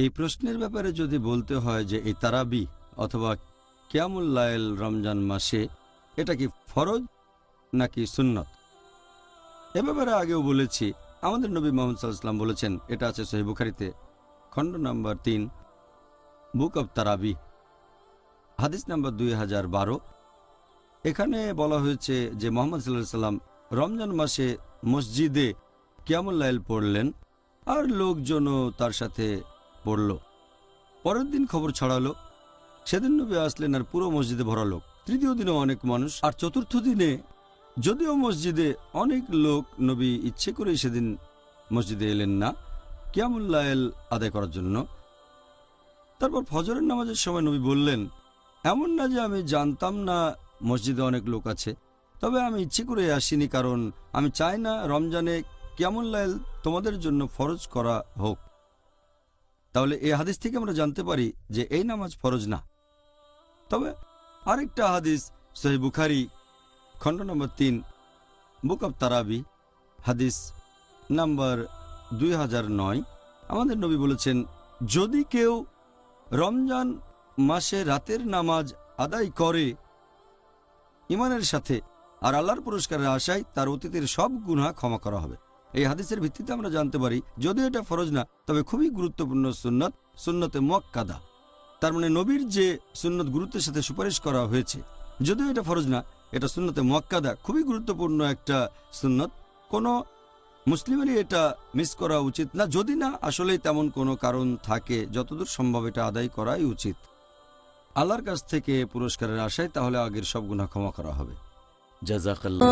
এই প্রশ্নের ব্যাপারে যদি বলতে হয় যে এই তারাবি অথবা কিয়ামুল লাইল রমজান মাসে এটা কি ফরজ নাকি সুন্নত, এ ব্যাপারে আগেও বলেছি। আমাদের নবী মুহাম্মদ সাল্লাল্লাহু আলাইহি ওয়াসাল্লাম বলেছেন, এটা আছে সহিহ বুখারীতে খণ্ড নাম্বার 3 বুক অব তারাবি হাদিস নাম্বার 2012। এখানে বলা হয়েছে যে মুহাম্মদ সাল্লাল্লাহু আলাইহি ওয়াসাল্লাম রমজান মাসে মসজিদে কিয়ামুল লাইল পড়লেন আর লোকজনও তার সাথে পড়ল। পরের দিন খবর ছড়ালো, সেদিন নবী আসলেন আর পুরো মসজিদে ভরা লোক। তৃতীয় দিনেও অনেক মানুষ, আর চতুর্থ দিনে যদিও মসজিদে অনেক লোক, নবী ইচ্ছে করেই সেদিন মসজিদে এলেন না কিয়ামুল লাইল আদায় করার জন্য। তারপর ফজরের নামাজের সময় নবী বললেন, এমন না যে আমি জানতাম না মসজিদে অনেক লোক আছে, তবে আমি ইচ্ছে করে আসিনি, কারণ আমি চাই না রমজানে কিয়ামুল লাইল তোমাদের জন্য ফরজ করা হোক। তাহলে এই হাদিস থেকে আমরা জানতে পারি যে এই নামাজ ফরজ না। তবে আরেকটা হাদিস সহিহ বুখারী খণ্ড নম্বর 3 বুক অব তারাবি হাদিস নাম্বার 2009, আমাদের নবী বলেছেন, যদি কেউ রমজান মাসে রাতের নামাজ আদায় করে ঈমানের সাথে আর আল্লাহর পুরস্কারের আশায়, তার অতীতের সব গুনাহ ক্ষমা করা হবে। এই হাদিসের ভিত্তিতে আমরা জানতে পারি যদিও এটা ফরজ না, তবে খুবই গুরুত্বপূর্ণ সুন্নত, সুন্নতে মুআক্কাদা। তার মানে নবীর যে সুন্নত গুরুত্বের সাথে সুপারিশ করা হয়েছে, যদিও এটা ফরজ না, এটা সুন্নতে মুআক্কাদা, খুবই গুরুত্বপূর্ণ একটা সুন্নত। কোনো মুসলিমেরই এটা মিস করা উচিত না, যদি না আসলেই তেমন কোনো কারণ থাকে। যতদূর সম্ভব এটা আদায় করাই উচিত আল্লাহর কাছ থেকে পুরস্কারের আশায়, তাহলে আগের সব গুনাহ ক্ষমা করা হবে। জাযাকাল্লাহ।